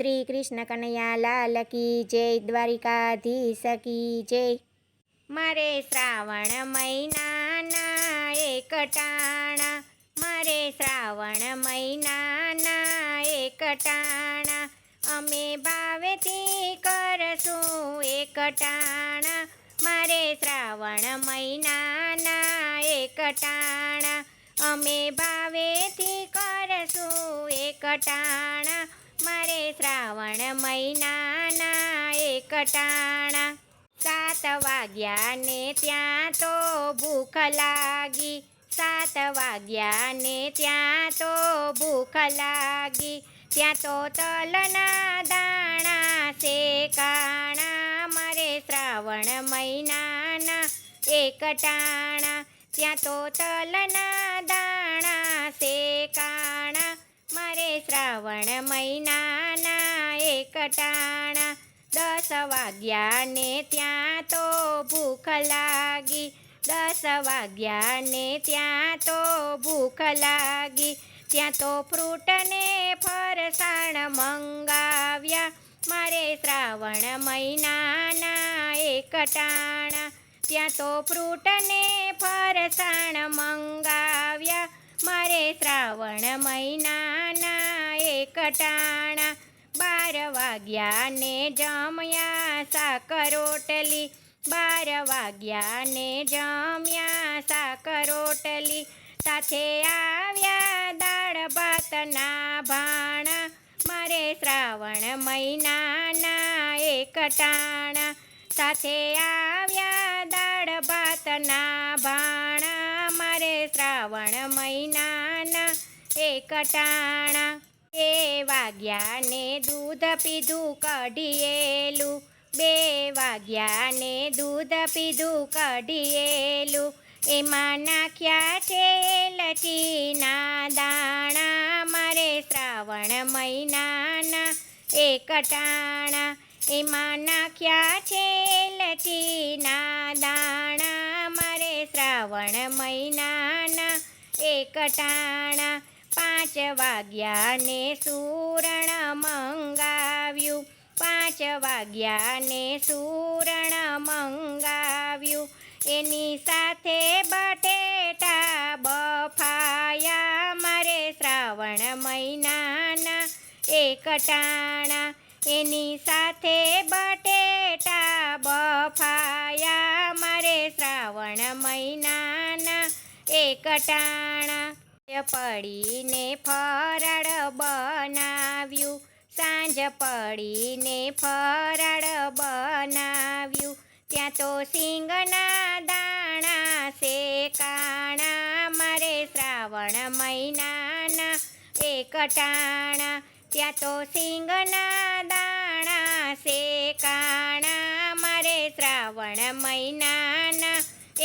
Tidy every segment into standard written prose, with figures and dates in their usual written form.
શ્રી કૃષ્ણ કનૈયા લાલ કી જય, દ્વારિકાધીશ કી જય। મારે શ્રાવણ મહિનાના એક ટાણા, મારે શ્રાવણ મહિનાના એક ટાણા, અમે ભાવેથી કરશું એક ટાણા, મારે શ્રાવણ મહિનાના એક ટાણા, અમે ભાવેથી કરશું એક ટાણા, મારે શ્રાવણ મહિનાના એક ટાણા। 7 વાગ્યા ને ત્યાં તો ભૂખ લાગી, 7 વાગ્યા ને ત્યાં તો ભૂખ લાગી, ત્યાં તો તલના દાણા શેકાણા, મારે શ્રાવણ મહિનાના એક ટાણા, ત્યાં તો તલના દાણા શેકાણા, મારે શ્રાવણ મહિનાના એક ટાણા। 10 વાગ્યા ને ત્યાં તો ભૂખ લાગી, 10 વાગ્યા ને ત્યાં તો ભૂખ લાગી, ત્યાં તો ફ્રૂટ ને ફરસાણ મંગાવ્યા, મારે શ્રાવણ મહિનાના એક ટાણા, ત્યાં તો ફ્રૂટ ને ફરસાણ મંગાવ્યા, મારે શ્રાવણ મહિનાના એક ટાણા। 12 વાગ્યા ને જમ્યા શાક રોટલી, 12 વાગ્યા ને જમ્યા શાક રોટલી, સાથે આવ્યા દાળ ભાતના ભાણા, મારે શ્રાવણ મહિનાના એક ટાણા, સાથે આવ્યા દાળ ભાતના ભાણા, મારે શ્રાવણ મહિનાના એક ટાણા। 2 વાગ્યા ને દૂધ પીધું કઢિયેલું, 2 વાગ્યા ને દૂધ પીધું કઢિયેલું, એમાં નાખ્યા છે એલચીના દાણા, મારે શ્રાવણ મહિનાના એક ટાણા, એમાં નાખ્યા છે એલચીના દાણા, મારે શ્રાવણ મહિનાના એક ટાણા। 5 વાગ્યા ને સૂરણ મંગાવ્યું, 5 વાગ્યા ને સૂરણ મંગાવ્યું, એની સાથે બટેટા બફાયા, મારે શ્રાવણ મહિનાના એક ટાણા, એની સાથે બટેટા બફાયા, મારે શ્રાવણ મહિનાના એક ટાણા। પડીને ફરાળ બનાવ્યું, સાંજ પડીને ફરાળ બનાવ્યું, ત્યાં તો સિંગના દાણા શેકાણા, મારે શ્રાવણ મહિનાના એક ટાણા, ત્યાં તો સિંગના દાણા શેકાણા, મારે શ્રાવણ મહિનાના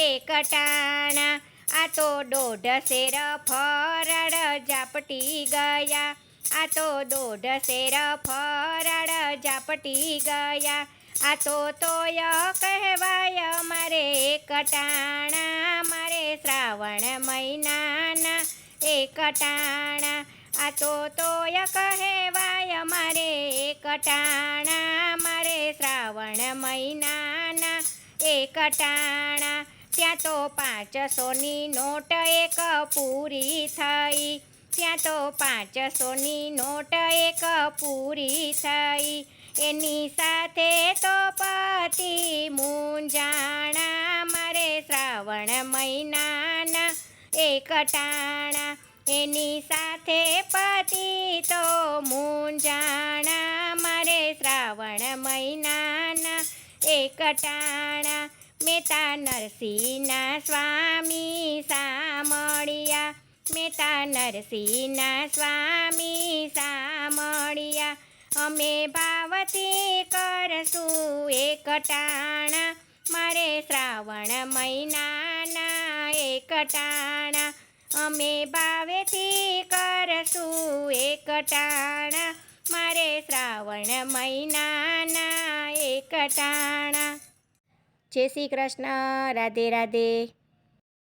એક ટાણા। આ તો 1.5 શેર ફરાળ ઝાપટી ગયા, આ તો 1.5 શેર ફરાળ ઝાપટી ગયા, આ તો તોય કહેવાય મારે એક ટાણા, મારે શ્રાવણ મહિનાના એક ટાણા, આ તો તોય કહેવાય મારે એક ટાણા, મારે શ્રાવણ મહિનાના એક ટાણા। ત્યાં તો 500ની નોટ એક પૂરી થઈ, ત્યાં તો 500ની નોટ એક પૂરી થઈ, એની સાથે તો પતિ મૂંઝાણા, મારે શ્રાવણ મહિનાના એક ટાણા, એની સાથે પતિ તો મૂંઝાણા, મારે શ્રાવણ મહિનાના એક ટાણા। મેતા નરસિંહના સ્વામી સામળિયા, મેતા નરસિંહના સ્વામી સામળિયા, અમે ભાવથી કરશું એક ટાણા, મારે શ્રાવણ મહિનાના એક ટાણા, અમે ભાવેથી કરશું એક ટાણા, મારે શ્રાવણ મહિનાના એક ટાણા। જય શ્રી કૃષ્ણ, રાધે રાધે।